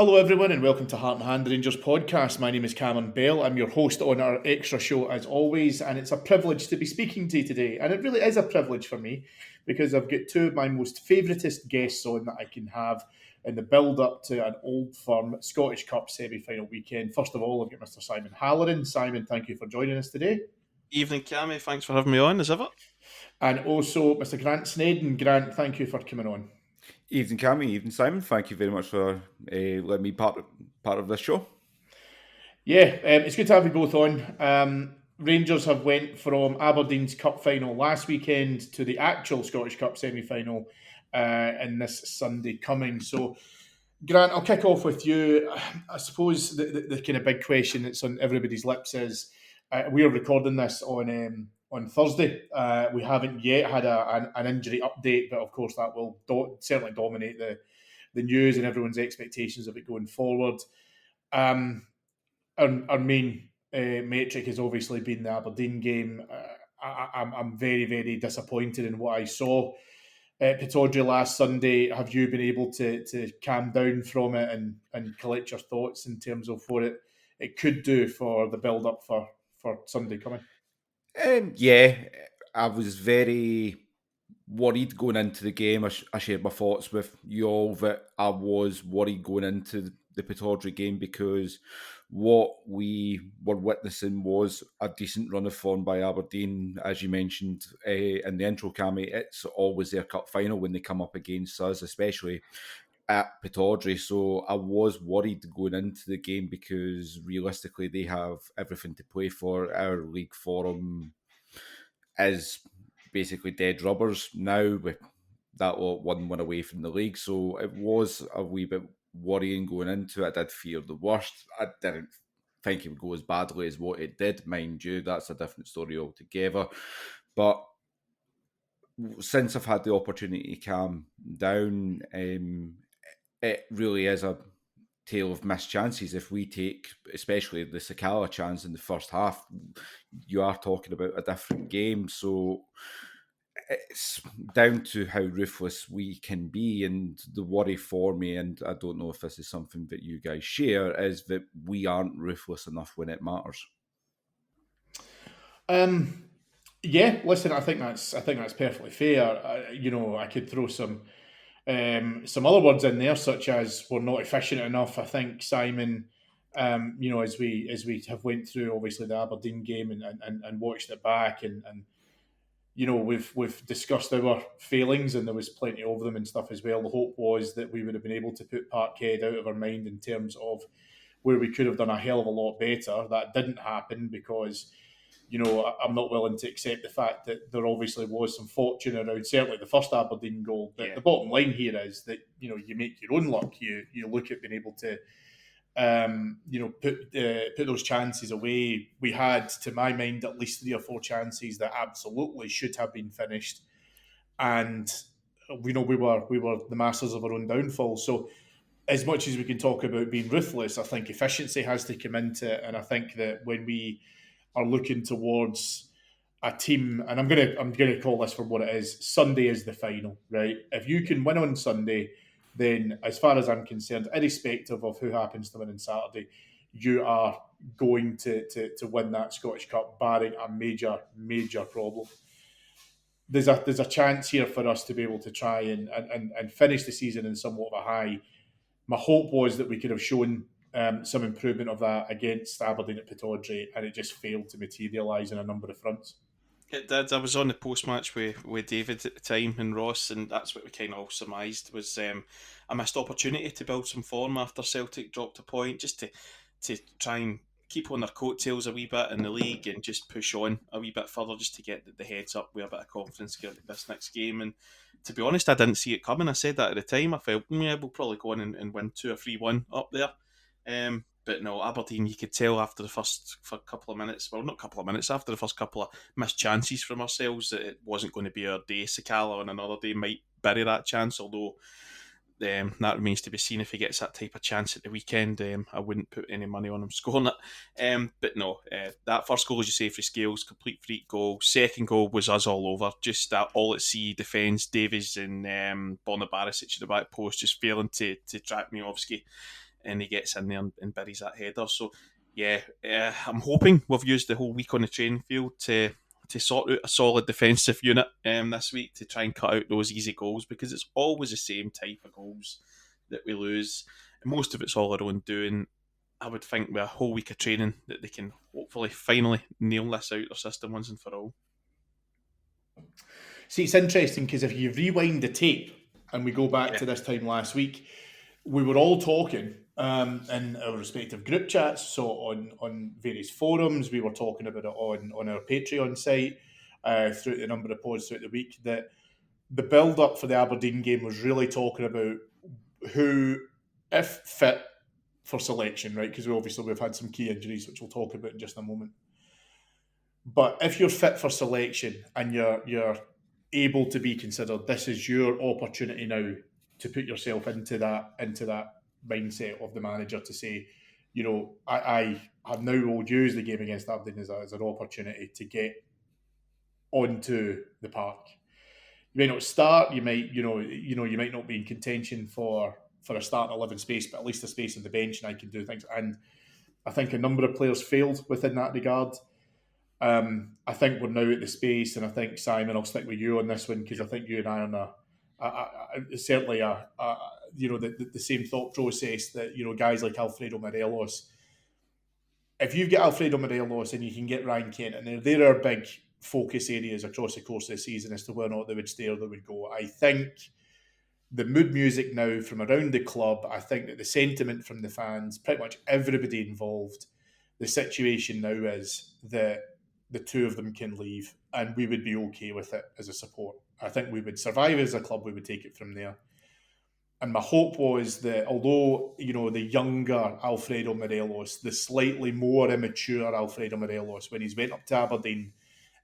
Hello, everyone, and welcome to Heart and Hand Rangers podcast. My name is Cameron Bell. I'm your host on our extra show, as always, and it's a privilege to be speaking to you today. And it really is a privilege for me because I've got two of my most favouritist guests on that I can have in the build up to an old firm Scottish Cup semi final weekend. First of all, I've got Mr. Simon Halloran. Simon, thank you for joining us today. Evening, Cammy. Thanks for having me on, as ever. And also Mr. Grant Sneddon. Grant, thank you for coming on. Evening, Cammy. Evening, Simon. Thank you very much for letting me part of this show. Yeah, it's good to have you both on. Rangers have went from Aberdeen's Cup final last weekend to the actual Scottish Cup semi-final in this Sunday coming. So, Grant, I'll kick off with you. I suppose the kind of big question that's on everybody's lips is we are recording this on Thursday. We haven't yet had an injury update, but of course that will certainly dominate the news and everyone's expectations of it going forward. Our main metric has obviously been the Aberdeen game. I'm very, very disappointed in what I saw at Pittodrie last Sunday. Have you been able to calm down from it and collect your thoughts in terms of what it could do for the build-up for Sunday coming? Yeah, I was very worried going into the game. I shared my thoughts with you all that I was worried going into the Pittodrie game because what we were witnessing was a decent run of form by Aberdeen. As you mentioned in the intro, Cammy, it's always their cup final when they come up against us, especially at Pittodrie. So I was worried going into the game because realistically they have everything to play for. Our league form is basically dead rubbers now with that one win away from the league. So it was a wee bit worrying going into it. I did fear the worst. I didn't think it would go as badly as what it did, mind you. That's a different story altogether. But since I've had the opportunity to calm down, it really is a tale of missed chances. If we take, especially the Sakala chance in the first half, you are talking about a different game. So it's down to how ruthless we can be. And the worry for me, and I don't know if this is something that you guys share, is that we aren't ruthless enough when it matters. Yeah, listen, I think that's perfectly fair. I could throw some other words in there, such as we're not efficient enough. I think Simon, as we have went through obviously the Aberdeen game and watched it back, and we've discussed our failings, and there was plenty of them and stuff as well. The hope was that we would have been able to put Parkhead out of our mind in terms of where we could have done a hell of a lot better. That didn't happen because I'm not willing to accept the fact that there obviously was some fortune around certainly the first Aberdeen goal. But the bottom line here is that you make your own luck. You look at being able to put those chances away. We had, to my mind, at least 3 or 4 chances that absolutely should have been finished, and we were the masters of our own downfall. So, as much as we can talk about being ruthless, I think efficiency has to come into it, and I think that when we are looking towards a team, and I'm gonna call this for what it is. Sunday is the final, right? If you can win on Sunday, then as far as I'm concerned, irrespective of who happens to win on Saturday, you are going to win that Scottish Cup, barring a major problem. There's a chance here for us to be able to try and finish the season in somewhat of a high. My hope was that we could have shown some improvement of that against Aberdeen at Pittodrie, and it just failed to materialise on a number of fronts. It did. I was on the post-match with David at the time and Ross, and that's what we kind of all surmised was a missed opportunity to build some form after Celtic dropped a point, just to try and keep on their coattails a wee bit in the league and just push on a wee bit further, just to get the heads up with a bit of confidence to get this next game. And to be honest, I didn't see it coming. I said that at the time. I felt, we'll probably go on and win 2 or 3-1 up there. But no, Aberdeen, you could tell after the first couple of minutes, well, not couple of minutes, after the first couple of missed chances from ourselves, that it wasn't going to be our day. Sakala on another day might bury that chance, although that remains to be seen if he gets that type of chance at the weekend. I wouldn't put any money on him scoring it. But no, that first goal, as you say, for Scales, complete freak goal. Second goal was us all over. Just that all at sea defence, Davies and Borna Barisic at the back post, just failing to track Miovski. and he gets in there and buries that header. So yeah, I'm hoping we've used the whole week on the training field to sort out a solid defensive unit this week to try and cut out those easy goals, because it's always the same type of goals that we lose. And most of it's all our own doing. I would think with a whole week of training that they can hopefully finally nail this out their system once and for all. See, it's interesting because if you rewind the tape and we go back to this time last week, we were all talking in our respective group chats, so on various forums, we were talking about it on our Patreon site, throughout a number of pods throughout the week, that the build-up for the Aberdeen game was really talking about who, if fit for selection, right, because we've had some key injuries, which we'll talk about in just a moment. But if you're fit for selection and you're able to be considered, this is your opportunity now to put yourself into that mindset of the manager to say, you know, I have now will use the game against Aberdeen as an opportunity to get onto the park. You may not start, you might not be in contention for a starting 11 space, but at least a space on the bench, and I can do things. And I think a number of players failed within that regard. I think we're now at the space, and I think, Simon, I'll stick with you on this one, because I think you and I are certainly the same thought process that, you know, guys like Alfredo Morelos. If you've got Alfredo Morelos and you can get Ryan Kent, and there are big focus areas across the course of the season as to whether or not they would stay or they would go. I think the mood music now from around the club, I think that the sentiment from the fans, pretty much everybody involved, the situation now is that the two of them can leave and we would be okay with it as a support. I think we would survive as a club, we would take it from there. And my hope was that although, you know, the younger Alfredo Morelos, the slightly more immature Alfredo Morelos, when he's went up to Aberdeen,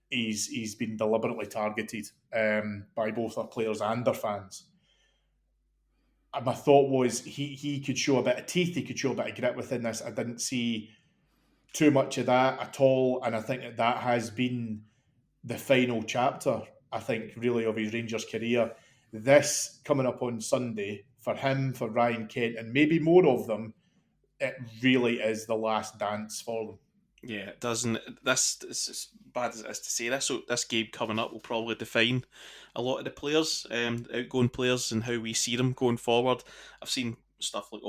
he's been deliberately targeted by both our players and their fans. And my thought was he could show a bit of teeth, he could show a bit of grit within this. I didn't see too much of that at all, and I think that has been the final chapter, I think, really, of his Rangers career. This coming up on Sunday, for him, for Ryan Kent, and maybe more of them, it really is the last dance for them. Yeah, it doesn't. This is as bad as it is to say this. So this game coming up will probably define a lot of the players, outgoing players, and how we see them going forward. I've seen stuff like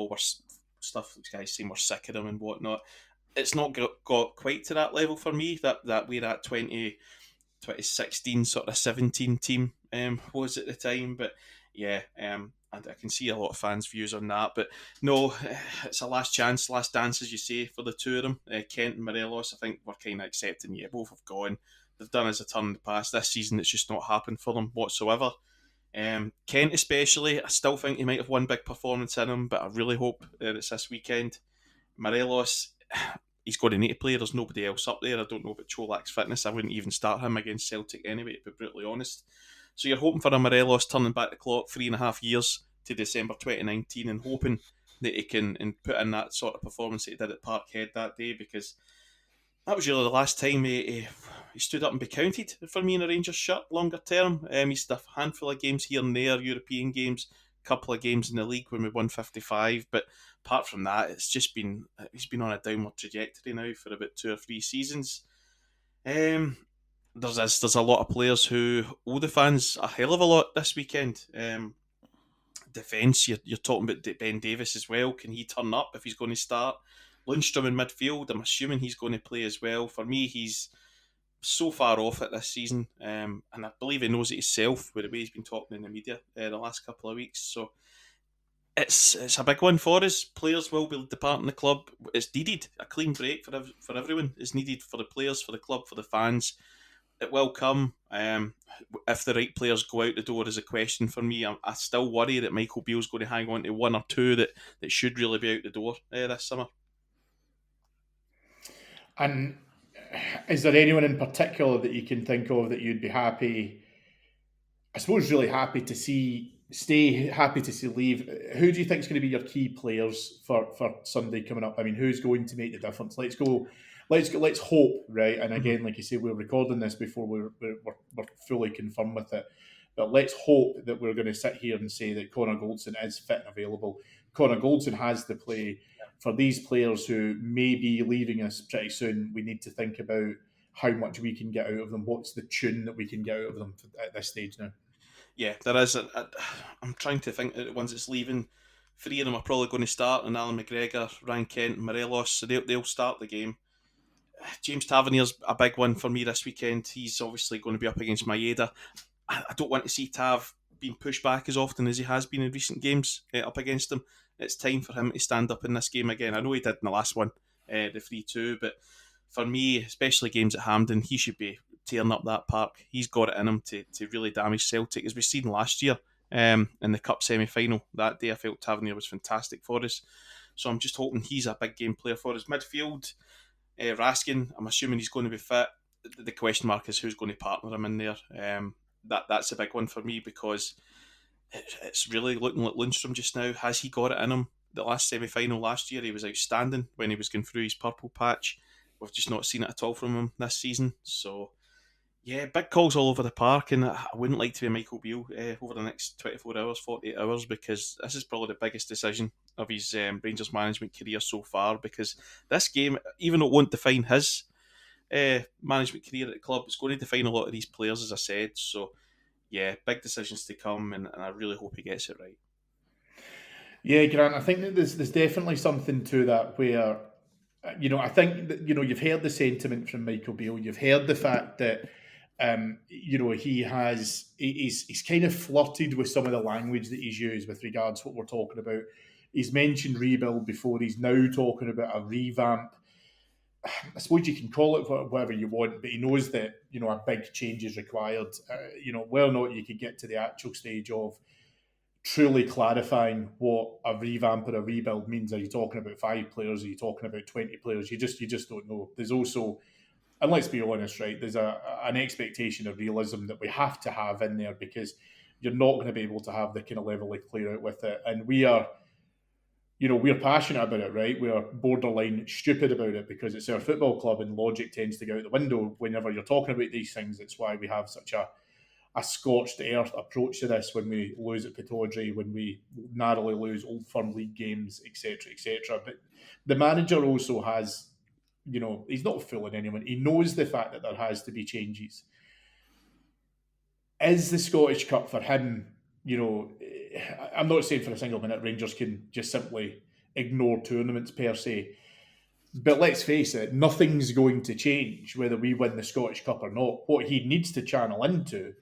stuff these guys saying we're sick of them and whatnot. It's not got quite to that level for me. That we're at 2016 sort of 17 team was at the time, but yeah, and I can see a lot of fans' views on that. But no, it's a last chance, last dance, as you say, for the two of them. Kent and Morelos, I think we're kind of accepting, yeah, both have gone. They've done as a turn in the past. This season, it's just not happened for them whatsoever. Kent especially, I still think he might have one big performance in him, but I really hope that it's this weekend. Morelos, he's going to need to play. There's nobody else up there. I don't know about Cholak's fitness. I wouldn't even start him against Celtic anyway, to be brutally honest. So you're hoping for a Morelos turning back the clock 3.5 years to December 2019 and hoping that he can put in that sort of performance that he did at Parkhead that day, because that was really the last time he stood up and be counted for me in a Rangers shirt longer term. He's done a handful of games here and there, European games, a couple of games in the league when we won 55, but apart from that, he's been on a downward trajectory now for about 2 or 3 seasons. There's a lot of players who owe the fans a hell of a lot this weekend. Defence, you're talking about Ben Davies as well. Can he turn up if he's going to start? Lundstrom in midfield, I'm assuming he's going to play as well. For me, he's so far off it this season, and I believe he knows it himself with the way he's been talking in the media the last couple of weeks. So it's a big one for us. Players will be departing the club. It's needed. A clean break for everyone is needed, for the players, for the club, for the fans. It will come. If the right players go out the door is a question for me. I still worry that Michael Beale's going to hang on to one or two that should really be out the door this summer. And is there anyone in particular that you can think of that you'd be happy, I suppose really happy to see stay, happy to see leave? Who do you think is going to be your key players for Sunday coming up? I mean, who's going to make the difference? Let's hope, right? And again, like you say, we're recording this before we're fully confirmed with it. But let's hope that we're going to sit here and say that Connor Goldson is fit and available. Connor Goldson has to play. For these players who may be leaving us pretty soon, we need to think about how much we can get out of them. What's the tune that we can get out of them at this stage now? Yeah, there is. I'm trying to think the ones that's leaving. 3 of them are probably going to start, and Alan McGregor, Ryan Kent, and Morelos, so they'll start the game. James Tavernier's a big one for me this weekend. He's obviously going to be up against Maeda. I don't want to see Tav being pushed back as often as he has been in recent games up against him. It's time for him to stand up in this game again. I know he did in the last one, the 3-2, but for me, especially games at Hampden, he should be tearing up that park. He's got it in him to really damage Celtic, as we've seen last year in the Cup semi-final. That day I felt Tavernier was fantastic for us. So I'm just hoping he's a big game player for us. Midfield, Raskin, I'm assuming he's going to be fit. The question mark is who's going to partner him in there. That's a big one for me, because it's really looking like Lundstrom just now. Has he got it in him? The last semi-final last year, he was outstanding when he was going through his purple patch. We've just not seen it at all from him this season. So, yeah, big calls all over the park, and I wouldn't like to be Michael Beale over the next 24 hours, 48 hours, because this is probably the biggest decision of his Rangers management career so far, because this game, even though it won't define his management career at the club, it's going to define a lot of these players, as I said. So, yeah, big decisions to come, and I really hope he gets it right. Yeah, Grant, I think that there's definitely something to that where, I think that, you've heard the sentiment from Michael Beale. You've heard the fact that, he's kind of flirted with some of the language that he's used with regards to what we're talking about. He's mentioned rebuild before. He's now talking about a revamp. I suppose you can call it whatever you want, but he knows that, a big change is required. Whether or not you could get to the actual stage of truly clarifying what a revamp or a rebuild means. Are you talking about 5 players? Are you talking about 20 players? You just don't know. There's also, and let's be honest, right, there's an expectation of realism that we have to have in there, because you're not going to be able to have the kind of level of clear out with it. And we're passionate about it, right? We are borderline stupid about it because it's our football club, and logic tends to go out the window whenever you're talking about these things. It's why we have such a scorched earth approach to this when we lose at Pittodrie, when we narrowly lose Old Firm League games, etc., etc. But the manager also has, he's not fooling anyone. He knows the fact that there has to be changes. Is the Scottish Cup for him, I'm not saying for a single minute Rangers can just simply ignore tournaments per se, but let's face it, nothing's going to change whether we win the Scottish Cup or not. What he needs to channel into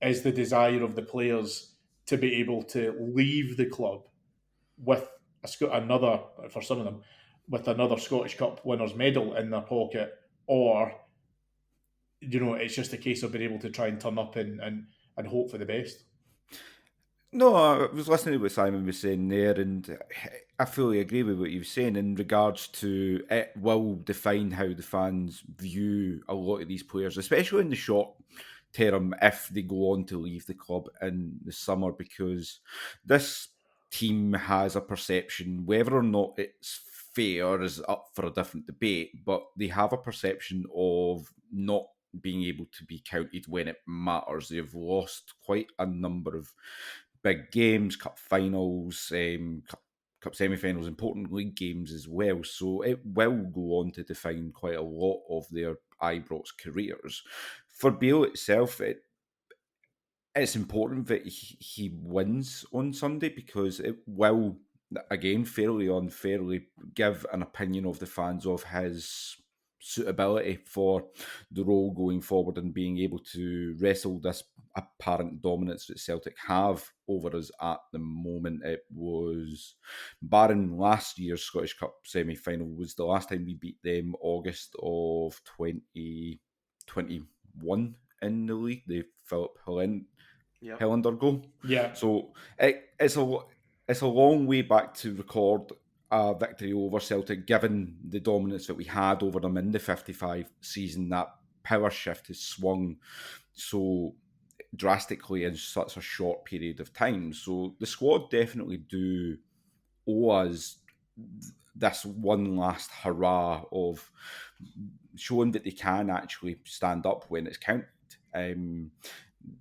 is the desire of the players to be able to leave the club with another, for some of them, with another Scottish Cup winners' medal in their pocket, or it's just a case of being able to try and turn up and hope for the best. No, I was listening to what Simon was saying there, and I fully agree with what you were saying in regards to it will define how the fans view a lot of these players, especially in the short term, if they go on to leave the club in the summer, because this team has a perception, whether or not it's fair is up for a different debate, but they have a perception of not being able to be counted when it matters. They've lost quite a number of big games, cup finals, cup semi-finals, important league games as well. So it will go on to define quite a lot of their Ibrox careers. For Beale itself, it's important that he wins on Sunday, because it will, again, fairly unfairly give an opinion of the fans of his suitability for the role going forward and being able to wrestle this apparent dominance that Celtic have over us at the moment. It was, barring last year's Scottish Cup semi-final, was the last time we beat them, August of 2021 in the league, the Philip Helander goal. Yeah. So it's a long way back to record a victory over Celtic, given the dominance that we had over them in the 55 season. That power shift has swung so drastically in such a short period of time. So the squad definitely do owe us this one last hurrah of showing that they can actually stand up when it's counted.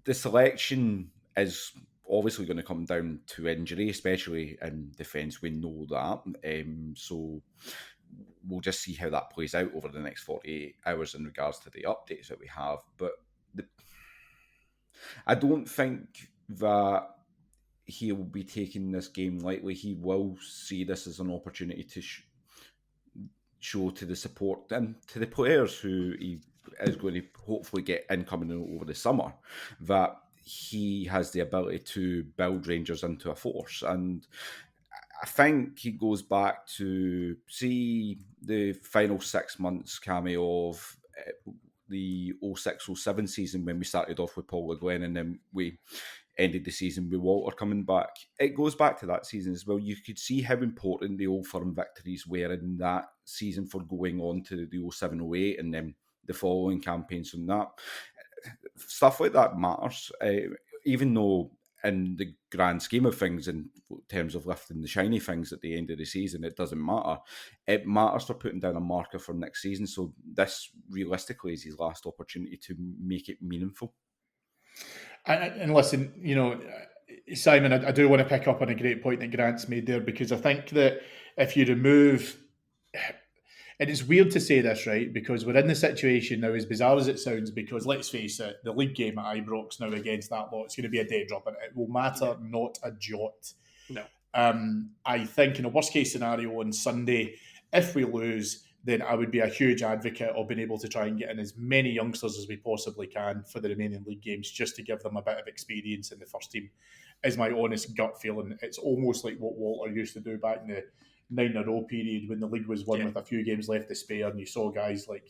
the selection is obviously going to come down to injury, especially in defence. We know that. So we'll just see how that plays out over the next 48 hours in regards to the updates that we have. But I don't think that he'll be taking this game lightly. He will see this as an opportunity to show to the support and to the players who he is going to hopefully get incoming over the summer that he has the ability to build Rangers into a force. And I think he goes back to see the final 6 months, Cammy, of the 06-07 season when we started off with Paul Le Guen and then we ended the season with Walter coming back. It goes back to that season as well. You could see how important the Old Firm victories were in that season for going on to the 07-08 and then the following campaigns from that. Stuff like that matters, even though in the grand scheme of things, in terms of lifting the shiny things at the end of the season, it doesn't matter. It matters for putting down a marker for next season. So this realistically is his last opportunity to make it meaningful. And listen, Simon, I do want to pick up on a great point that Grant's made there, because I think that if you remove, and it's weird to say this, right, because we're in the situation now, as bizarre as it sounds, because let's face it, the league game at Ibrox now against that lot, it's going to be a dead drop, and it will matter not a jot. No. I think in a worst case scenario on Sunday, if we lose, then I would be a huge advocate of being able to try and get in as many youngsters as we possibly can for the remaining league games, just to give them a bit of experience in the first team, is my honest gut feeling. It's almost like what Walter used to do back in the 9-0 period when the league was won with a few games left to spare, and you saw guys like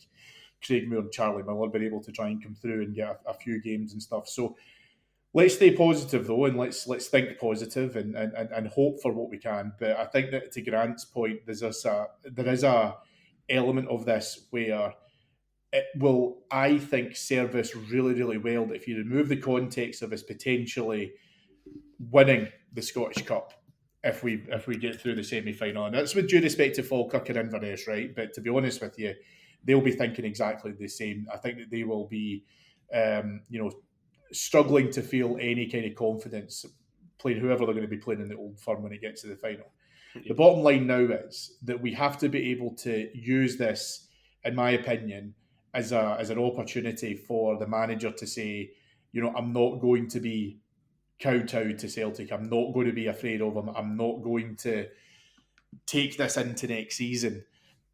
Craig Moore and Charlie Miller being able to try and come through and get a few games and stuff. So let's stay positive though, and let's think positive and hope for what we can. But I think that to Grant's point, there is a element of this where it will, I think, serve us really, really well if you remove the context of us potentially winning the Scottish Cup if we get through the semi-final. And that's with due respect to Falkirk and Inverness, right? But to be honest with you, they'll be thinking exactly the same. I think that they will be, struggling to feel any kind of confidence playing whoever they're going to be playing in the Old Firm when it gets to the final. The bottom line now is that we have to be able to use this, in my opinion, as an opportunity for the manager to say, I'm not going to be kowtowed to Celtic. I'm not going to be afraid of them. I'm not going to take this into next season.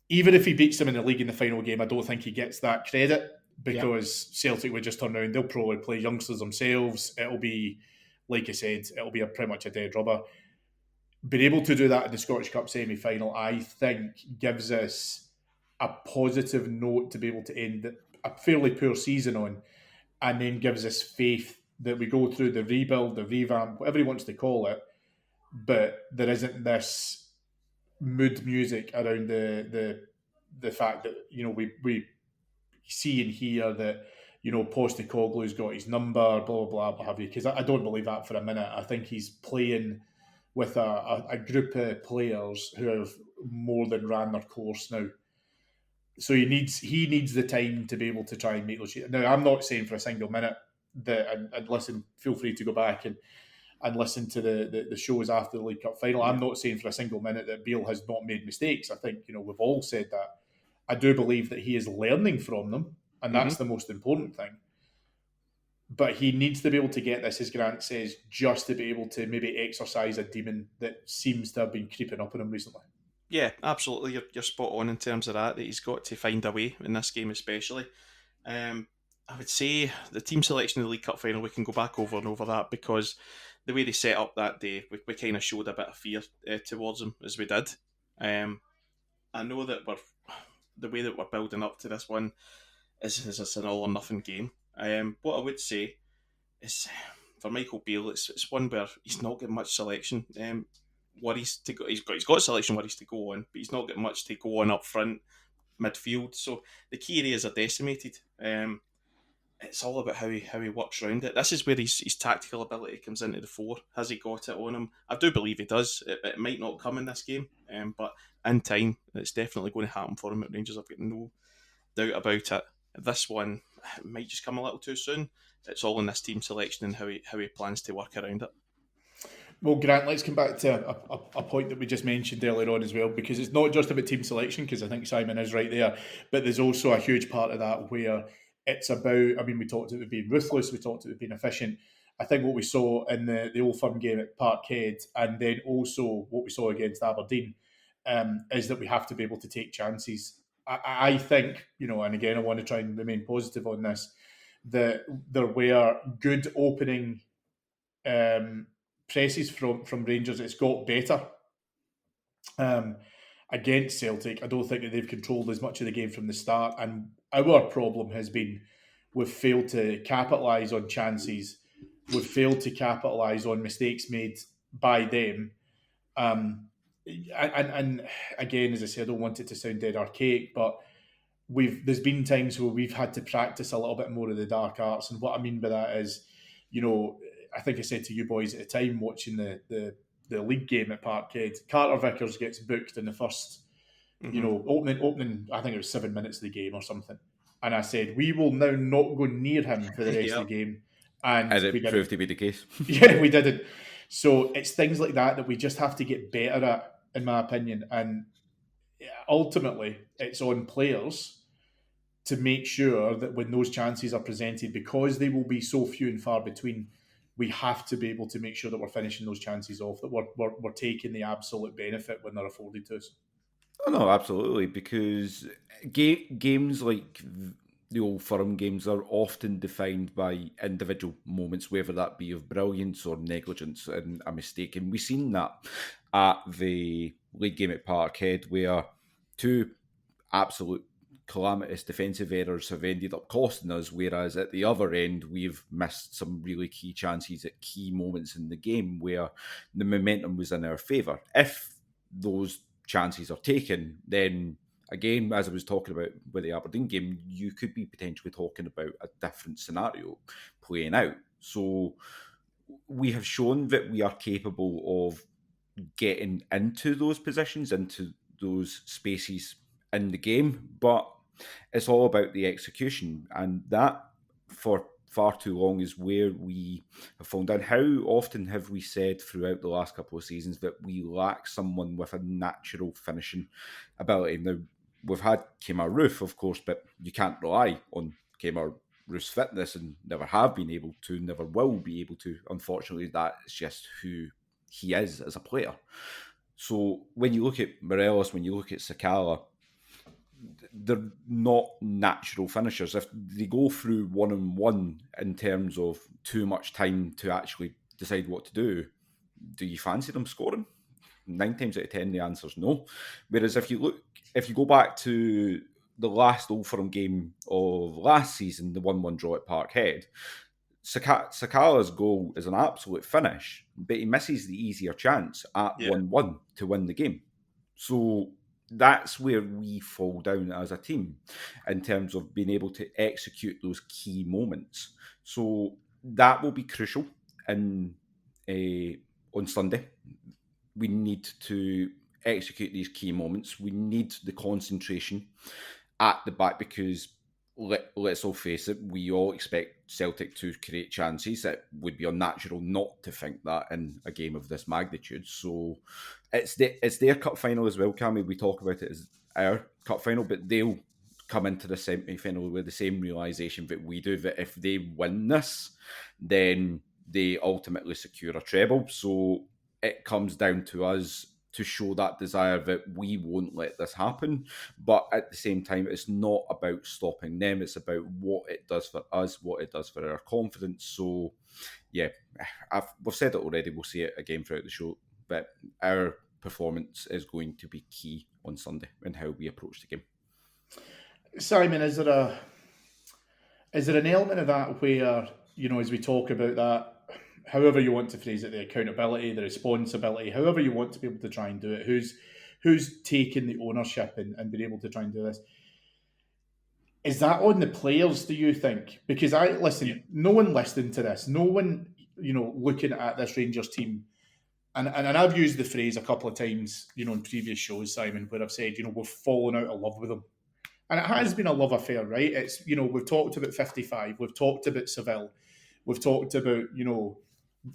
Even if he beats them in the league in the final game, I don't think he gets that credit, because Celtic would just turn around. They'll probably play youngsters themselves. It'll be, like I said, it'll be pretty much a dead rubber. Being able to do that in the Scottish Cup semi-final, I think, gives us a positive note to be able to end a fairly poor season on, and then gives us faith that we go through the rebuild, the revamp, whatever he wants to call it, but there isn't this mood music around the fact that we see and hear that Postecoglou's got his number, blah blah blah, what have you. Because I don't believe that for a minute. I think he's playing with a group of players who have more than ran their course now. So he needs the time to be able to try and make those. Now, I'm not saying for a single minute that, and listen, feel free to go back and listen to the shows after the League Cup final. I'm not saying for a single minute that Beale has not made mistakes. I think we've all said that. I do believe that he is learning from them, and that's the most important thing. But he needs to be able to get this, as Grant says, just to be able to maybe exercise a demon that seems to have been creeping up on him recently. Yeah, absolutely. You're spot on in terms of that he's got to find a way in this game especially. I would say the team selection in the League Cup final, we can go back over and over that, because the way they set up that day, we kind of showed a bit of fear towards them as we did. I know that the way that we're building up to this one is an all or nothing game. What I would say is, for Michael Beale, it's one where he's not getting much selection worries to go. He's got selection worries to go on, but he's not getting much to go on up front, midfield. So the key areas are decimated. It's all about how he works around it. This is where his tactical ability comes into the fore. Has he got it on him? I do believe he does. It might not come in this game, but in time, it's definitely going to happen for him at Rangers. I've got no doubt about it. This one might just come a little too soon. it's all in this team selection and how he plans to work around it. Well, Grant, let's come back to a point that we just mentioned earlier on as well, because it's not just about team selection, because I think Simon is right there, but there's also a huge part of that where it's about, I mean, we talked about being ruthless, we talked about being efficient. I think what we saw in the Old Firm game at Parkhead, and then also what we saw against Aberdeen, is that we have to be able to take chances. I think, and again, I want to try and remain positive on this, that there were good opening presses from Rangers. It's got better against Celtic. I don't think that they've controlled as much of the game from the start, and our problem has been we've failed to capitalise on chances. We've failed to capitalise on mistakes made by them. And again, as I said, I don't want it to sound dead archaic, but there's been times where we've had to practice a little bit more of the dark arts, and what I mean by that is, I think I said to you boys at the time watching the league game at Parkhead, Carter Vickers gets booked in the first, opening. I think it was 7 minutes of the game or something, and I said we will now not go near him for the rest of the game, and it proved to be the case. Yeah, we didn't. So it's things like that we just have to get better at, in my opinion, and ultimately it's on players to make sure that when those chances are presented, because they will be so few and far between, we have to be able to make sure that we're finishing those chances off, that we're taking the absolute benefit when they're afforded to us. Oh, no, absolutely, because games like the Old Firm games are often defined by individual moments, whether that be of brilliance or negligence and a mistake. And we've seen that at the league game at Parkhead, where two absolute calamitous defensive errors have ended up costing us, whereas at the other end, we've missed some really key chances at key moments in the game where the momentum was in our favour. If those chances are taken, then again, as I was talking about with the Aberdeen game, you could be potentially talking about a different scenario playing out. So we have shown that we are capable of getting into those positions, into those spaces in the game, but it's all about the execution, and that for far too long is where we have fallen down. How often have we said throughout the last couple of seasons that we lack someone with a natural finishing ability? Now, we've had Kemar Roof, of course, but you can't rely on Kemar Roof's fitness and never have been able to, never will be able to. Unfortunately, that's just who he is as a player. So when you look at Morelos, when you look at Sakala, they're not natural finishers. If they go through 1-on-1 in terms of too much time to actually decide what to do you fancy them scoring? 9 times out of 10, the answer's no. Whereas if you go back to the last Old Firm game of last season, the 1-1 draw at Parkhead, Sakala's goal is an absolute finish, but he misses the easier chance at 1-1 to win the game. So that's where we fall down as a team in terms of being able to execute those key moments. So that will be crucial on Sunday. We need to execute these key moments. We need the concentration at the back, because let's all face it, we all expect Celtic to create chances. It would be unnatural not to think that in a game of this magnitude. So it's their cup final as well, Cammy. We talk about it as our cup final, but they'll come into the semi-final with the same realisation that we do, that if they win this, then they ultimately secure a treble. So it comes down to us to show that desire that we won't let this happen. But at the same time, it's not about stopping them. It's about what it does for us, what it does for our confidence. So, yeah, we've said it already. We'll see it again throughout the show. But our performance is going to be key on Sunday in how we approach the game. Simon, is there an element of that where, as we talk about that, however you want to phrase it, the accountability, the responsibility, however you want to be able to try and do it, who's taking the ownership and being able to try and do this? Is that on the players, do you think? Because no one listening to this, no one, looking at this Rangers team, and I've used the phrase a couple of times, in previous shows, Simon, where I've said, we've fallen out of love with them. And it has been a love affair, right? It's, we've talked about 55, we've talked about Seville, We've talked about,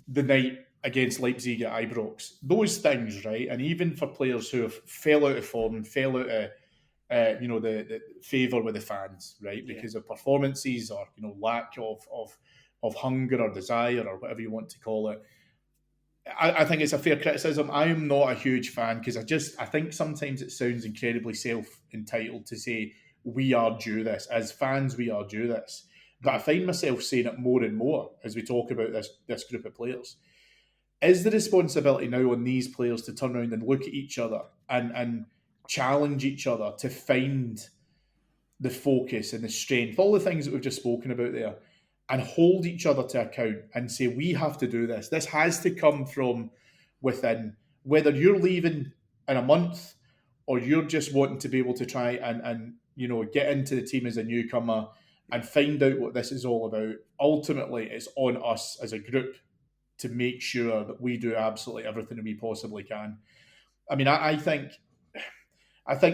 the night against Leipzig at Ibrox. Those things, right? And even for players who have fell out of form, fell out of the favour with the fans, right? Because of performances or lack of hunger or desire or whatever you want to call it. I think it's a fair criticism. I am not a huge fan because I think sometimes it sounds incredibly self-entitled to say we are due this. As fans, we are due this. But I find myself saying it more and more as we talk about this group of players. Is the responsibility now on these players to turn around and look at each other and challenge each other to find the focus and the strength, all the things that we've just spoken about there, and hold each other to account and say, we have to do this. This has to come from within. Whether you're leaving in a month or you're just wanting to be able to try and get into the team as a newcomer and find out what this is all about, ultimately it's on us as a group to make sure that we do absolutely everything that we possibly can. I mean, I think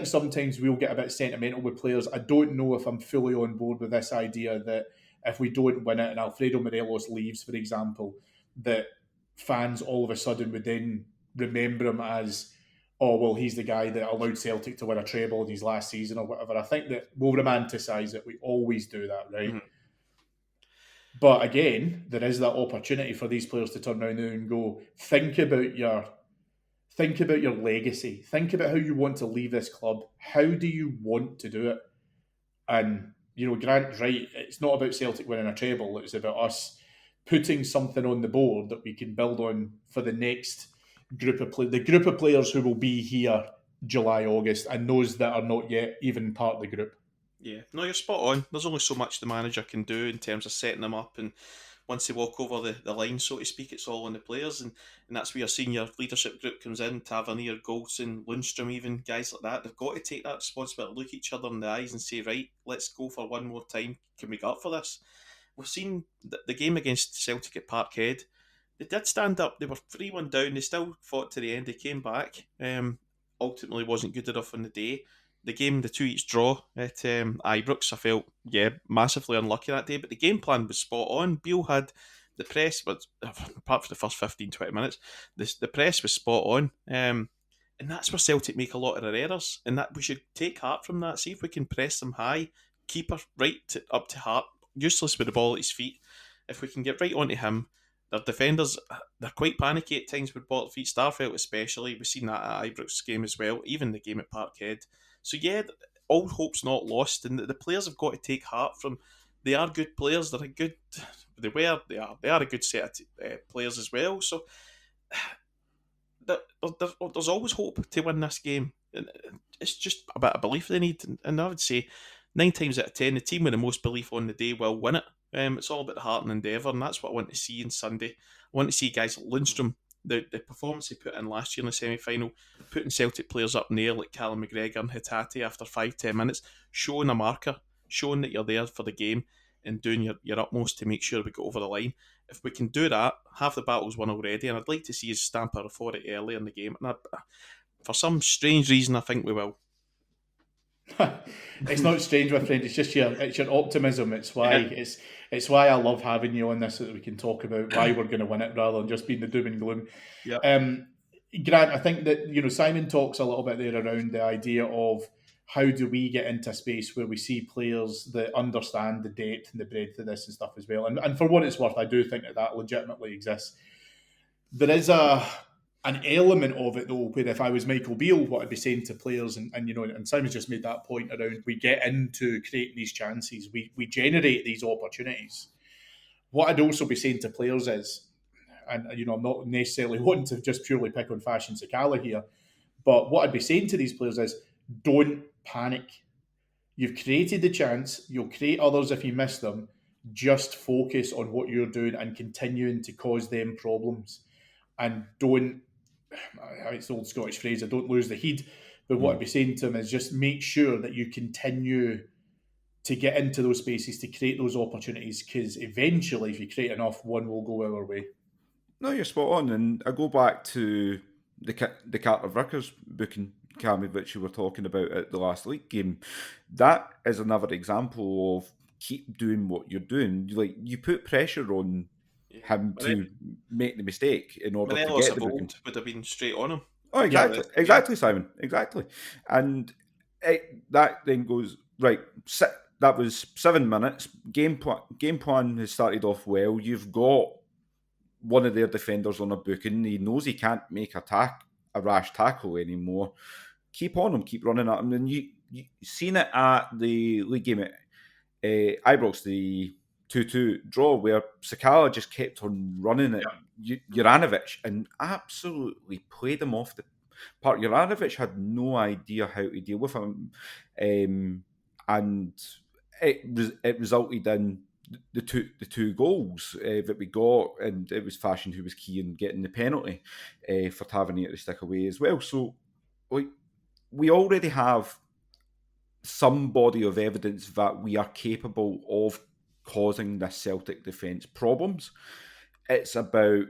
sometimes we'll get a bit sentimental with players. I don't know if I'm fully on board with this idea that if we don't win it and Alfredo Morelos leaves, for example, that fans all of a sudden would then remember him as, oh, well, he's the guy that allowed Celtic to win a treble in his last season or whatever. I think that we'll romanticise it. We always do that, right? Mm-hmm. But again, there is that opportunity for these players to turn around and go, think about your legacy. Think about how you want to leave this club. How do you want to do it? And, Grant's right, it's not about Celtic winning a treble. It's about us putting something on the board that we can build on for the next group of players, the group of players who will be here July, August, and those that are not yet even part of the group. Yeah, no, you're spot on. There's only so much the manager can do in terms of setting them up, and once they walk over the line, so to speak, it's all on the players, and that's where your senior leadership group comes in. Tavernier, Goldson, Lundstrom, even guys like that. They've got to take that responsibility, look each other in the eyes and say, right, let's go for one more time. Can we get up for this? We've seen the game against Celtic at Parkhead. They did stand up. They were 3-1 down. They still fought to the end. They came back. Ultimately wasn't good enough on the day. The game, the 2-each draw at Ibrox, I felt, massively unlucky that day, but the game plan was spot on. Beale had the press, but apart from the first 15-20 minutes, the press was spot on. And that's where Celtic make a lot of their errors, and that we should take heart from that. See if we can press them high, keep her up to Hart, useless with the ball at his feet. If we can get right onto him, their defenders, they're quite panicky at times with ball at feet, Starfelt especially. We've seen that at Ibrox game as well, even the game at Parkhead. So all hope's not lost, and the players have got to take heart from. They are good players. They are a good set of players as well. So there's always hope to win this game. And it's just a bit of belief they need, and I would say 9 times out of 10, the team with the most belief on the day will win it. It's all about the heart and endeavour, and that's what I want to see on Sunday. I want to see guys like Lundstrom, the performance he put in last year in the semi-final, putting Celtic players up in the air like Callum McGregor and Hatate after 5-10 minutes, showing a marker, showing that you're there for the game and doing your utmost to make sure we get over the line. If we can do that, half the battle's won already, and I'd like to see us stamp our authority early in the game. And for some strange reason, I think we will. It's not strange, my friend. It's just your optimism. It's why it's why I love having you on this, so that we can talk about why we're going to win it rather than just being the doom and gloom. Yep. Grant, I think that Simon talks a little bit there around the idea of how do we get into a space where we see players that understand the depth and the breadth of this and stuff as well. And for what it's worth, I do think that legitimately exists. There is an element of it though, where if I was Michael Beale, what I'd be saying to players, and Simon's just made that point around, we get into creating these chances, we generate these opportunities. What I'd also be saying to players is, and I'm not necessarily wanting to just purely pick on Fashion Sakala here, but what I'd be saying to these players is, don't panic. You've created the chance, you'll create others if you miss them. Just focus on what you're doing and continuing to cause them problems. And it's the old Scottish phrase, I don't lose the heed, but what I'd be saying to them is just make sure that you continue to get into those spaces, to create those opportunities, because eventually, if you create enough, one will go our way. No, you're spot on, and I go back to the Carter Vickers booking, Cammy, which you were talking about at the last league game. That is another example of keep doing what you're doing. Like, you put pressure on him to make the mistake in order to Morelos get of the booking. old would have been straight on him. Oh, exactly, exactly, Simon, exactly. And that then goes, right, that was 7 minutes. Game plan has started off well. You've got one of their defenders on a booking. He knows he can't make a rash tackle anymore. Keep on him, keep running at him. And you seen it at the league game at Ibrox, the 2-2 draw, where Sakala just kept on running at Juranovic and absolutely played him off the park. Juranovic had no idea how to deal with him, and it resulted in the two goals that we got, and it was Fashion who was key in getting the penalty for Tavernier to stick away as well. So, like, we already have some body of evidence that we are capable of causing this Celtic defence problems. It's about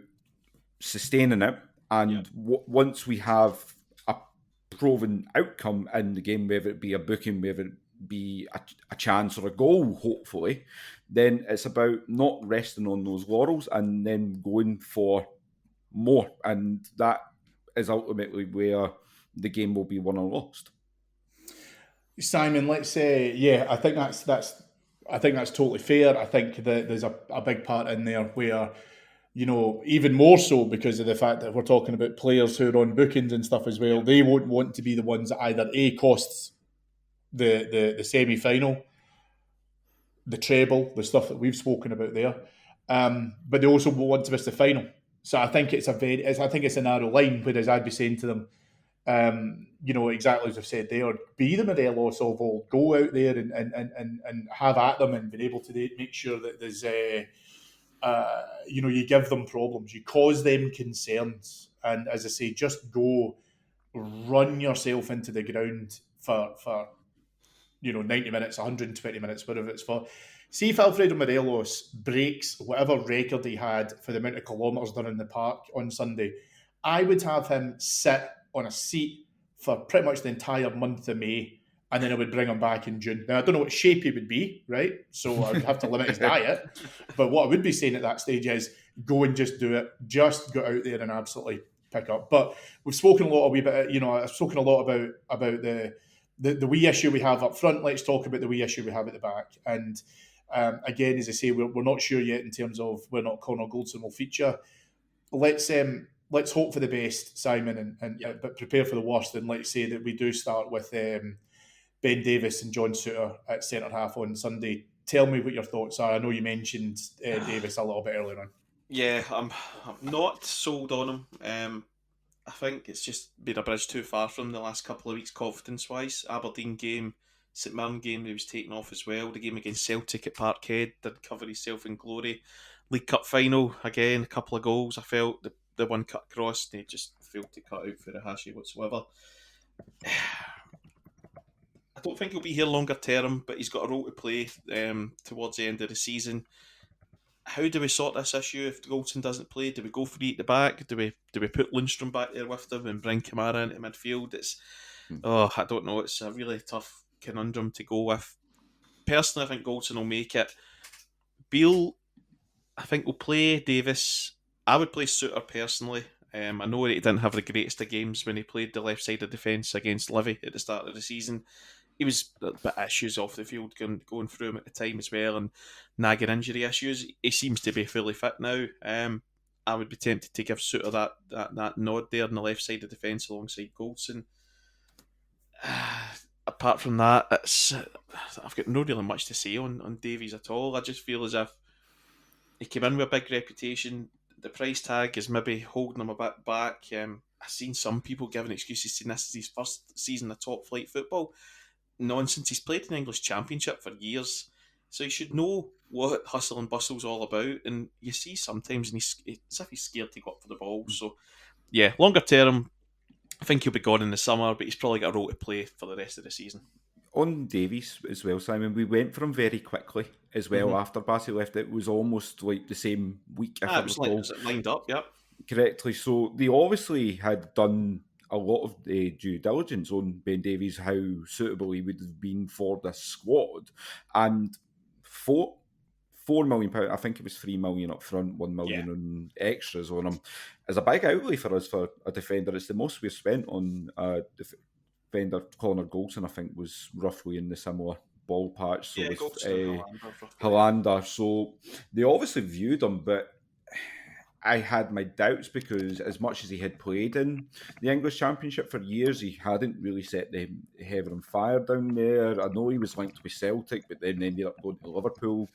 sustaining it, and once we have a proven outcome in the game, whether it be a booking, whether it be a chance or a goal, hopefully, then it's about not resting on those laurels and then going for more, and that is ultimately where the game will be won or lost. Simon, let's say, I think that's totally fair. I think that there's a big part in there where, even more so because of the fact that we're talking about players who are on bookings and stuff as well. They won't want to be the ones that either costs the semi-final, the treble, the stuff that we've spoken about there, but they also want to miss the final. So I think it's a narrow line. Whereas I'd be saying to them, exactly as I've said there, be the Morelos of old. Go out there and have at them and be able to make sure that there's you give them problems, you cause them concerns, and as I say, just go run yourself into the ground for 90 minutes, 120 minutes, whatever it's for. See if Alfredo Morelos breaks whatever record he had for the amount of kilometres done in the park on Sunday. I would have him sit on a seat for pretty much the entire month of May, and then I would bring him back in June. Now, I don't know what shape he would be, right? So I would have to limit his diet. But what I would be saying at that stage is go and just do it. Just go out there and absolutely pick up. But we've spoken a lot I've spoken a lot about the wee issue we have up front. Let's talk about the wee issue we have at the back. And again, as I say, we're not sure yet in terms of whether or not Connor Goldson will feature. Let's hope for the best, Simon, but prepare for the worst. And let's say that we do start with Ben Davies and John Souttar at centre half on Sunday. Tell me what your thoughts are. I know you mentioned Davies a little bit earlier on. Yeah, I'm not sold on him. I think it's just been a bridge too far from the last couple of weeks, confidence-wise. Aberdeen game, St Mirren game, he was taken off as well. The game against Celtic at Parkhead did cover himself in glory. League Cup final, again, a couple of goals. I felt the one cut across, they just failed to cut out for the Hashi whatsoever. I don't think he'll be here longer term, but he's got a role to play towards the end of the season. How do we sort this issue if Goldson doesn't play? Do we go for at the back? Do we put Lundstrom back there with them and bring Kamara into midfield? I don't know. It's a really tough conundrum to go with. Personally, I think Goldson will make it. Beale, I think, will play Davies. I would play Souttar personally. I know that he didn't have the greatest of games when he played the left side of defence against Livy at the start of the season. He was a bit of issues off the field going through him at the time as well, and nagging injury issues. He seems to be fully fit now. I would be tempted to give Souttar that nod there on the left side of defence alongside Goldson. Apart from that, I've got no really much to say on Davies at all. I just feel as if he came in with a big reputation. The price tag is maybe holding him a bit back. I've seen some people giving excuses saying this is his first season of top flight football. Nonsense. He's played in the English Championship for years, so he should know what hustle and bustle's all about. And you see sometimes, and it's as if he's scared to go up for the ball. So, yeah, longer term, I think he'll be gone in the summer, but he's probably got a role to play for the rest of the season. On Davies as well, Simon, we went for him very quickly as well after Bassey left. It was almost like the same week, if it was lined up, yep. Correctly. So they obviously had done a lot of due diligence on Ben Davies, how suitable he would have been for this squad. And £4 million. I think it was £3 million up front, £1 million on extras on him. Is a big outlay for us for a defender. It's the most we've spent on a defender. Connor Goldson, I think, was roughly in the similar ballpark. So with Hollander. So they obviously viewed him, but I had my doubts because as much as he had played in the English Championship for years, he hadn't really set the heaven on fire down there. I know he was linked with Celtic, but then ended up going to Liverpool.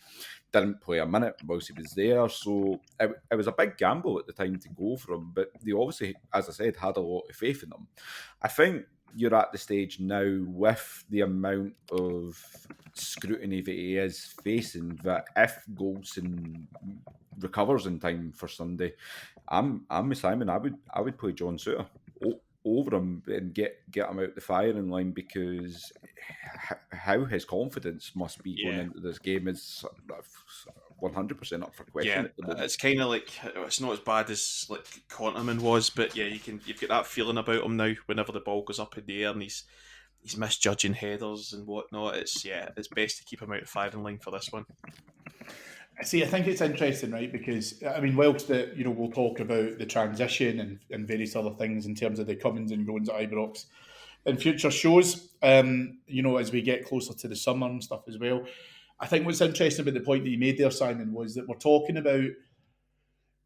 Didn't play a minute whilst he was there. So it was a big gamble at the time to go for him, but they obviously, as I said, had a lot of faith in him. I think you're at the stage now with the amount of scrutiny that he is facing that if Goldson recovers in time for Sunday, I'm with Simon. I would play John Souttar over him and get him out the firing line, because how his confidence must be going into this game is 100% up for question at the moment. It's kind of like, it's not as bad as like Conterman was, but you've got that feeling about him now. Whenever the ball goes up in the air and he's misjudging headers and whatnot, it's best to keep him out of firing line for this one. See, I think it's interesting, right? Because I mean, whilst we'll talk about the transition and various other things in terms of the comings and goings at Ibrox in future shows, as we get closer to the summer and stuff as well. I think what's interesting about the point that you made there, Simon, was that we're talking about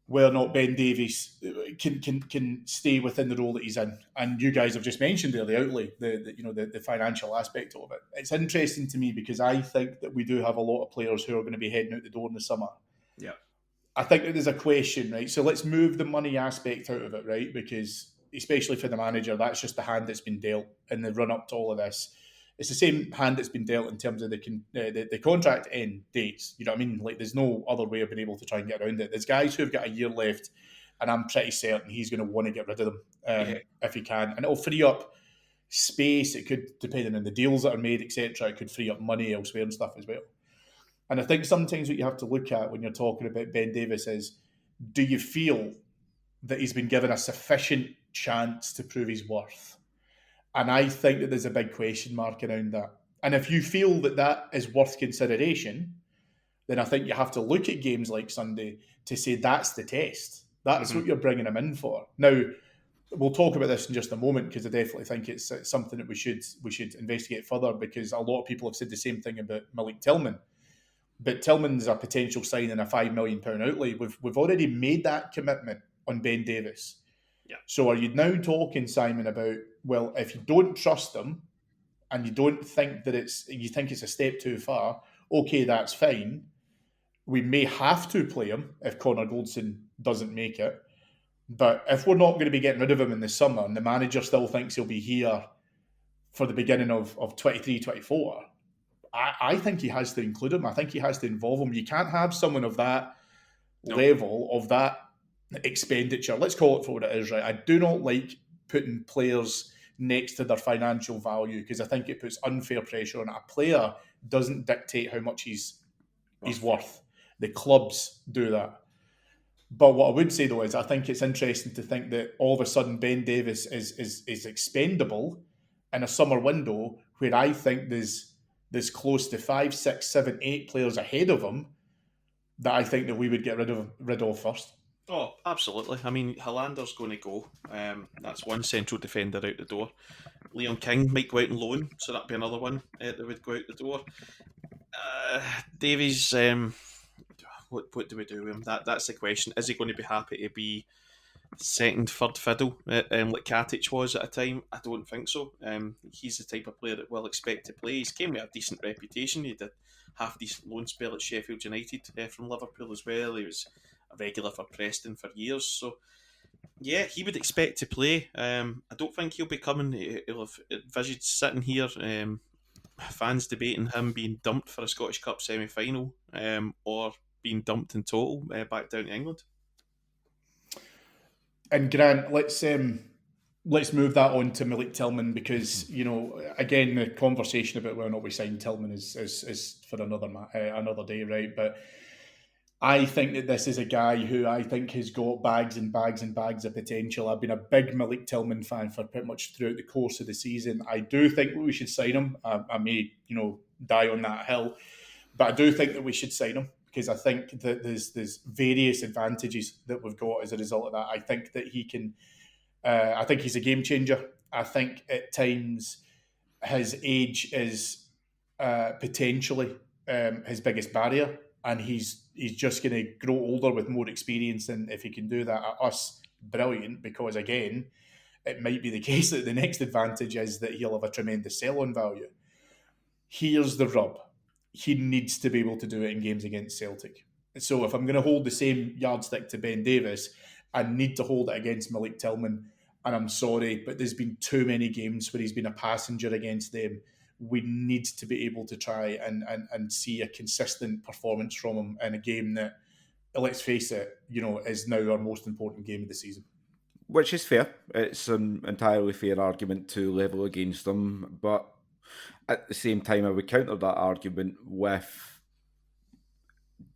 whether or not Ben Davies can stay within the role that he's in, and you guys have just mentioned there the outlay, the financial aspect of it. It's interesting to me because I think that we do have a lot of players who are going to be heading out the door in the summer. Yeah, I think that there's a question, right? So let's move the money aspect out of it, right? Because especially for the manager, that's just the hand that's been dealt in the run up to all of this. It's the same hand that's been dealt in terms of the contract end dates. You know what I mean? Like, there's no other way of being able to try and get around it. There's guys who have got a year left, and I'm pretty certain he's going to want to get rid of them if he can. And it'll free up space. It could, depending on the deals that are made, etc., it could free up money elsewhere and stuff as well. And I think sometimes what you have to look at when you're talking about Ben Davies is, do you feel that he's been given a sufficient chance to prove his worth? And I think that there's a big question mark around that. And if you feel that that is worth consideration, then I think you have to look at games like Sunday to say that's the test. That's what you're bringing him in for. Now, we'll talk about this in just a moment, because I definitely think it's something that we should investigate further, because a lot of people have said the same thing about Malik Tillman. But Tillman's a potential sign in a £5 million outlay. We've already made that commitment on Ben Davies. Yeah. So are you now talking, Simon, about, well, if you don't trust him and you don't think that you think it's a step too far, okay, that's fine. We may have to play him if Connor Goldson doesn't make it. But if we're not going to be getting rid of him in the summer and the manager still thinks he'll be here for the beginning of 23-24, I think he has to include him. I think he has to involve him. You can't have someone of that level, of that expenditure. Let's call it for what it is, right? I do not like putting players next to their financial value, because I think it puts unfair pressure on it. A player doesn't dictate how much he's worth. The clubs do that. But what I would say, though, is I think it's interesting to think that all of a sudden Ben Davies is expendable in a summer window where I think there's close to 5, 6, 7, 8 players ahead of him that I think that we would get rid of first. Oh, absolutely. I mean, Hollander's going to go. That's one central defender out the door. Leon King might go out on loan, so that'd be another one that would go out the door. Davies, what do we do with him? That's the question. Is he going to be happy to be second, third fiddle, like Katic was at a time? I don't think so. He's the type of player that we'll expect to play. He's came with a decent reputation. He had a half-decent loan spell at Sheffield United from Liverpool as well. He was a regular for Preston for years. So, yeah, he would expect to play. I don't think he'll be coming. He'll have envisaged sitting here, fans debating him being dumped for a Scottish Cup semi-final, or being dumped in total back down to England. And Grant, let's move that on to Malik Tillman, because again, the conversation about whether or not we sign Tillman is for another day, right? But I think that this is a guy who I think has got bags and bags and bags of potential. I've been a big Malik Tillman fan for pretty much throughout the course of the season. I do think we should sign him. I may, die on that hill. But I do think that we should sign him because I think that there's various advantages that we've got as a result of that. I think that he can. I think he's a game changer. I think at times his age is potentially his biggest barrier, and he's just going to grow older with more experience. And if he can do that at us, brilliant. Because again, it might be the case that the next advantage is that he'll have a tremendous sell-on value. Here's the rub. He needs to be able to do it in games against Celtic. So if I'm going to hold the same yardstick to Ben Davies, I need to hold it against Malik Tillman. And I'm sorry, but there's been too many games where he's been a passenger against them. We need to be able to try and see a consistent performance from him in a game that, let's face it, is now our most important game of the season. Which is fair. It's an entirely fair argument to level against them, but at the same time, I would counter that argument with,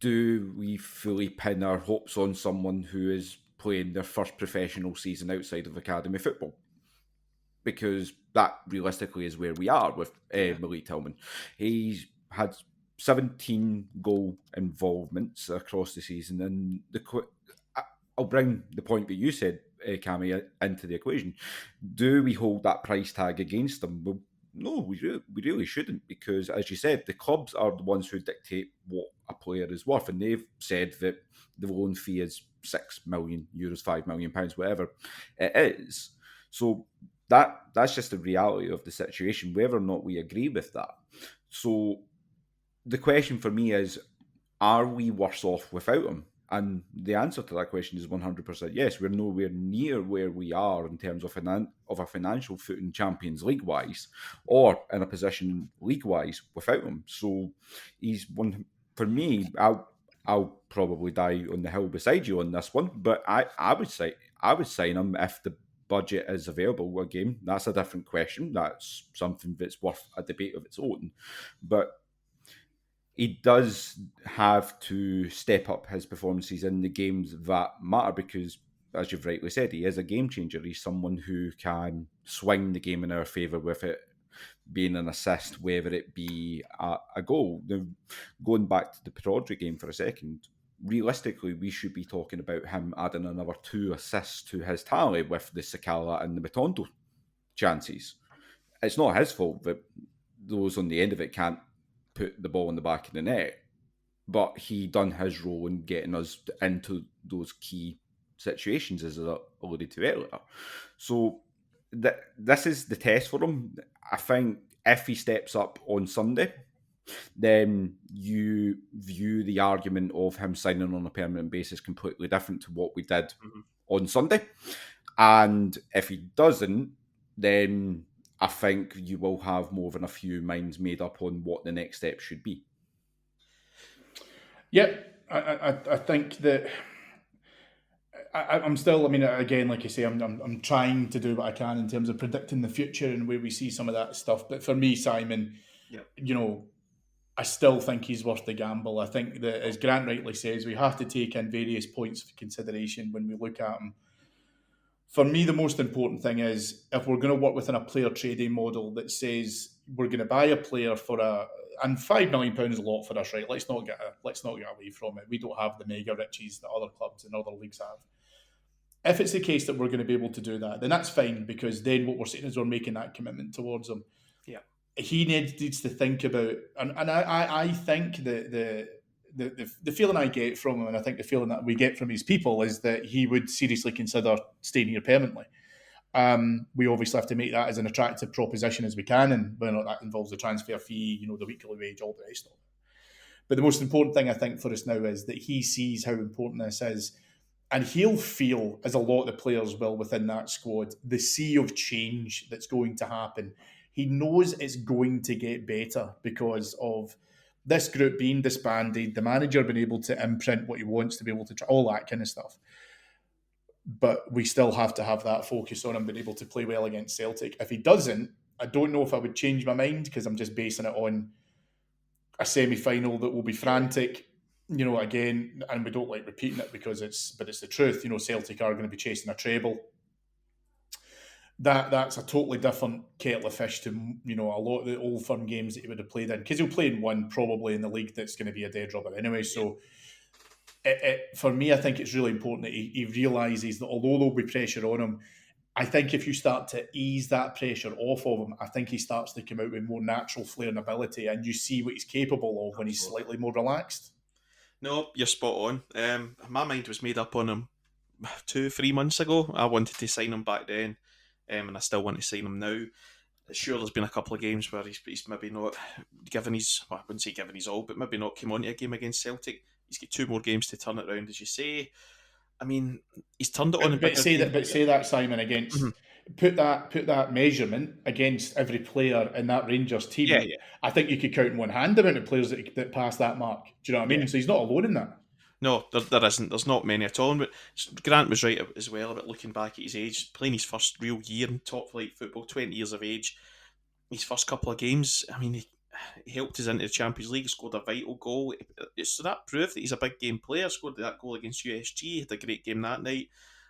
do we fully pin our hopes on someone who is playing their first professional season outside of academy football? Because that realistically is where we are with Malik Tillman. He's had 17 goal involvements across the season, and I'll bring the point that you said, Cammy, into the equation. Do we hold that price tag against them? Well, no, we really shouldn't, because, as you said, the clubs are the ones who dictate what a player is worth, and they've said that the loan fee is €6 million, £5 million, whatever it is. So that's just the reality of the situation, whether or not we agree with that. So the question for me is, are we worse off without him? And the answer to that question is 100% yes. We're nowhere near where we are in terms of a financial footing Champions League-wise, or in a position league-wise without him. So he's one, for me, I'll probably die on the hill beside you on this one, but I would sign him if the budget is available. Again, that's a different question. That's something that's worth a debate of its own. But he does have to step up his performances in the games that matter, because, as you've rightly said, he is a game changer. He's someone who can swing the game in our favour with it being an assist, whether it be a goal. Now, going back to the Pittodrie game for a second, realistically, we should be talking about him adding another 2 assists to his tally with the Sakala and the Matondo chances. It's not his fault that those on the end of it can't put the ball in the back of the net, but he done his role in getting us into those key situations, as I alluded to earlier. So this is the test for him. I think if he steps up on Sunday, then you view the argument of him signing on a permanent basis completely different to what we did on Sunday. And if he doesn't, then I think you will have more than a few minds made up on what the next step should be. Yeah, I think that I'm still. I mean, again, like I say, I'm trying to do what I can in terms of predicting the future and where we see some of that stuff. But for me, Simon, I still think he's worth the gamble. I think that, as Grant rightly says, we have to take in various points of consideration when we look at him. For me, the most important thing is, if we're going to work within a player trading model that says we're going to buy a player and £5 million is a lot for us, right? Let's not get away from it. We don't have the mega riches that other clubs and other leagues have. If it's the case that we're going to be able to do that, then that's fine, because then what we're saying is we're making that commitment towards him. Yeah, he needs to think about, and I think that the feeling I get from him, and I think the feeling that we get from his people, is that he would seriously consider staying here permanently. We obviously have to make that as an attractive proposition as we can, and whether or not that involves the transfer fee, the weekly wage, all the rest of it. But the most important thing I think for us now is that he sees how important this is, and he'll feel, as a lot of the players will within that squad, the sea of change that's going to happen. He knows it's going to get better because of this group being disbanded, the manager being able to imprint what he wants to be able to try, all that kind of stuff. But we still have to have that focus on him being able to play well against Celtic. If he doesn't, I don't know if I would change my mind, because I'm just basing it on a semi-final that will be frantic, again, and we don't like repeating it but it's the truth. Celtic are going to be chasing a treble. that's a totally different kettle of fish to a lot of the Old Firm games that he would have played in, because he'll play in one probably in the league that's going to be a dead rubber anyway. So for me, I think it's really important that he realises that although there'll be pressure on him, I think if you start to ease that pressure off of him, I think he starts to come out with more natural flair and ability, and you see what he's capable of when he's slightly more relaxed. No, you're spot on. My mind was made up on him 2-3 months ago. I wanted to sign him back then, and I still want to sign him now. Sure, there's been a couple of games where he's maybe not given his, well, I wouldn't say given his all, but maybe not come on to a game against Celtic. He's got 2 more games to turn it around, as you say. I mean, he's turned it on in But say that, Simon, against put that measurement against every player in that Rangers team. Yeah. I think you could count in one hand the amount of players that pass that mark. Do you know what I mean? Yeah. So he's not alone in that. No, there isn't. There's not many at all. But Grant was right as well about looking back at his age, playing his first real year in top flight football, 20 years of age. His first couple of games, I mean, he helped us into the Champions League, scored a vital goal. So that proved that he's a big game player. Scored that goal against USG, had a great game that night.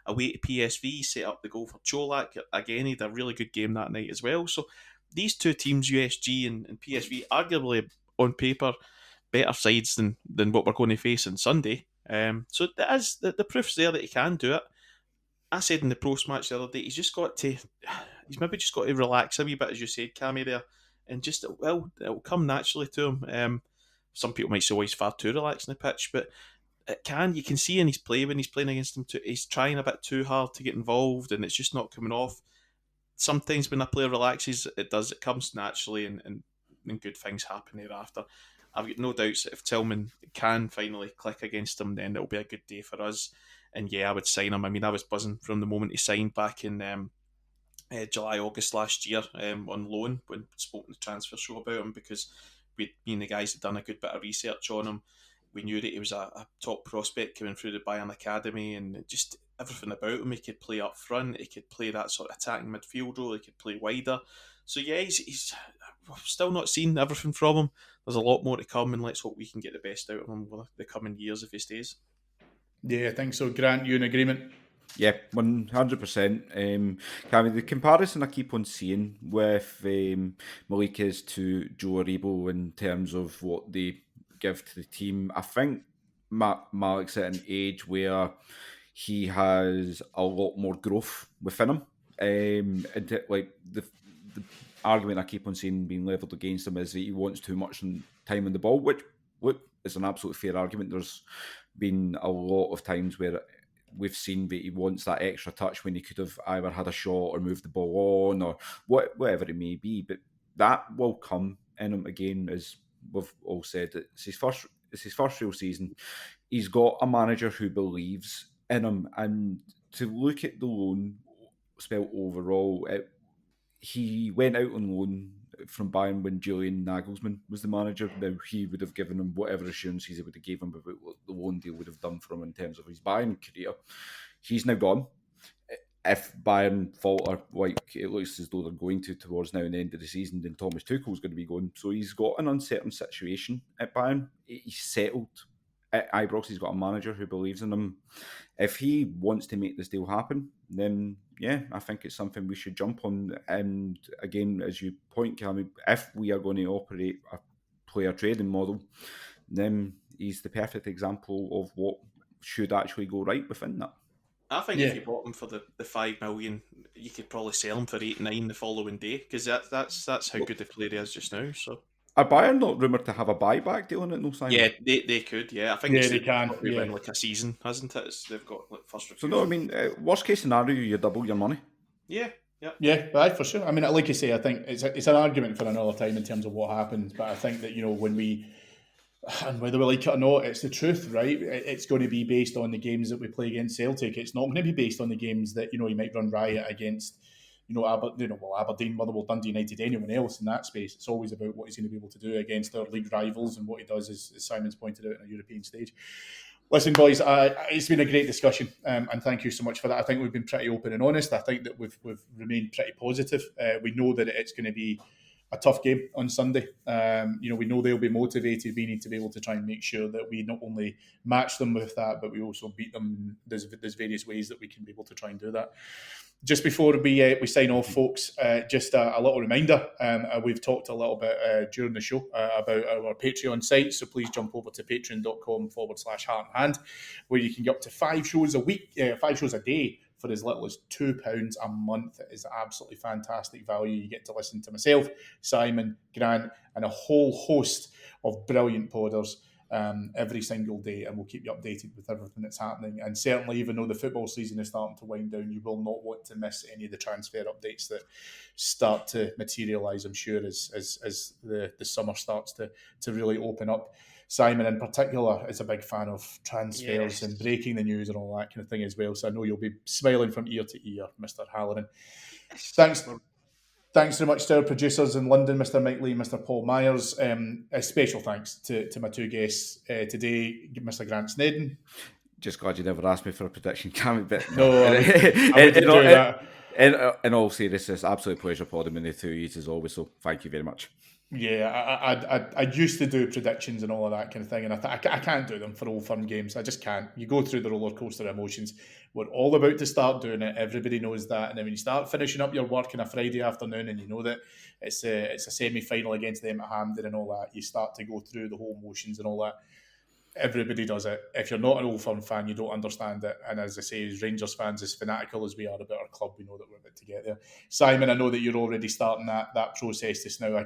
Away to PSV, set up the goal for Cholak. Again, he had a really good game that night as well. So these 2 teams, USG and PSV, arguably on paper better sides than what we're going to face on Sunday. So that is the proof's there that he can do it. I said in the post match the other day, he's maybe just got to relax a wee bit, as you said, Cammy, there, and just it'll come naturally to him. Some people might say, "Oh, he's far too relaxed on the pitch," but you can see in his play when he's playing against him, he's trying a bit too hard to get involved, and it's just not coming off. Sometimes when a player relaxes, it comes naturally, and good things happen thereafter. I've got no doubts that if Tillman can finally click against him, then it'll be a good day for us. And yeah, I would sign him. I mean, I was buzzing from the moment he signed back in July, August last year on loan when I spoke in the transfer show about him, because me and the guys had done a good bit of research on him. We knew that he was a top prospect coming through the Bayern Academy, and just everything about him. He could play up front, he could play that sort of attacking midfield role, he could play wider. So yeah, he's still not seen everything from him. There's a lot more to come, and let's hope we can get the best out of him over the coming years if he stays. Yeah, I think so. Grant, you in agreement? Yeah, 100%. The comparison I keep on seeing with Malik is to Joe Aribo in terms of what they give to the team. I think Malik's at an age where he has a lot more growth within him. And like the argument I keep on seeing being levelled against him is that he wants too much time on the ball, which is an absolute fair argument. There's been a lot of times where we've seen that he wants that extra touch when he could have either had a shot or moved the ball on or whatever it may be. But that will come in him again, as we've all said. It's his first real season. He's got a manager who believes in him, and to look at the loan spell overall, he went out on loan from Bayern when Julian Nagelsmann was the manager. Now, he would have given him whatever assurances he would have gave him about what the loan deal would have done for him in terms of his Bayern career. He's now gone. If Bayern falter, like it looks as though they're going to towards now and the end of the season, then Thomas Tuchel's going to be going. So he's got an uncertain situation at Bayern. He's settled at Ibrox. He's got a manager who believes in him. If he wants to make this deal happen, then yeah, I think it's something we should jump on. And again, as you point, Cammy, if we are going to operate a player trading model, then he's the perfect example of what should actually go right within that. I think if you bought him for the 5 million, you could probably sell him for 8-9 the following day, because that's how good the player is just now. So are Bayern not rumoured to have a buyback deal on it? No, Simon? Yeah, they could. Yeah, I think they can. Win like a season, hasn't it? They've got like first. So no, I mean, worst case scenario, you double your money. Yeah, for sure. I mean, like you say, I think it's an argument for another time in terms of what happens. But I think that when we, and whether we like it or not, it's the truth, right? It's going to be based on the games that we play against Celtic. It's not going to be based on the games that he might run riot against. Aberdeen, Motherwell, Dundee United, anyone else in that space. It's always about what he's going to be able to do against our league rivals and what he does, as Simon's pointed out, on a European stage. Listen, boys, it's been a great discussion, and thank you so much for that. I think we've been pretty open and honest. I think that we've remained pretty positive. We know that it's going to be tough game on Sunday. We know they'll be motivated. We need to be able to try and make sure that we not only match them with that, but we also beat them. There's various ways that we can be able to try and do that. Just before we sign off, folks, just a little reminder. We've talked a little bit during the show about our Patreon site, so please jump over to patreon.com/Heart and Hand, where you can get up to 5 shows a week, 5 shows a day, for as little as £2 a month. It is absolutely fantastic value. You get to listen to myself, Simon, Grant, and a whole host of brilliant podders every single day, and we'll keep you updated with everything that's happening. And certainly, even though the football season is starting to wind down, you will not want to miss any of the transfer updates that start to materialise, I'm sure, as the summer starts to really open up. Simon, in particular, is a big fan of transfers and breaking the news and all that kind of thing as well. So I know you'll be smiling from ear to ear, Mr. Halloran. Thanks very much to our producers in London, Mr. Mike Lee, Mr. Paul Myers. A special thanks to my two guests today, Mr. Grant Sneddon. Just glad you never asked me for a prediction, Cammy. But no, I wouldn't do that. In all seriousness, absolute pleasure podding with the two of you as always. So thank you very much. Yeah, I used to do predictions and all of that kind of thing, and I can't do them for Old Firm games. I just can't. You go through the roller coaster of emotions. We're all about to start doing it. Everybody knows that, and then when you start finishing up your work on a Friday afternoon, and you know that it's a semi-final against them at Hampden and all that, you start to go through the whole motions and all that. Everybody does it. If you're not an Old Firm fan, you don't understand it. And as I say, as Rangers fans, as fanatical as we are about our club, we know that we're about to get there. Simon, I know that you're already starting that process just now. I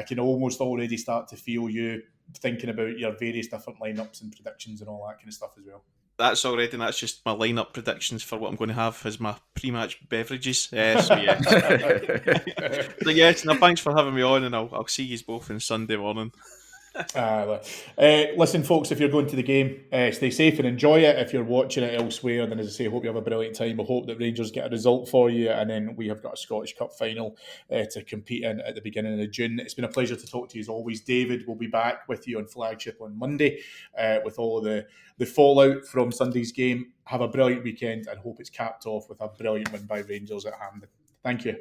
can almost already start to feel you thinking about your various different lineups and predictions and all that kind of stuff as well. That's just my lineup predictions for what I'm going to have as my pre-match beverages. So yeah. So yes, no, thanks for having me on, and I'll see you both on Sunday morning. Listen, folks, if you're going to the game, stay safe and enjoy it. If you're watching it elsewhere, then as I say, I hope you have a brilliant time. I hope that Rangers get a result for you, and then we have got a Scottish Cup final to compete in at the beginning of June. It's been a pleasure to talk to you as always. David will be back with you on Flagship on Monday with all of the fallout from Sunday's game. Have a brilliant weekend, and hope it's capped off with a brilliant win by Rangers at Hampden. Thank you.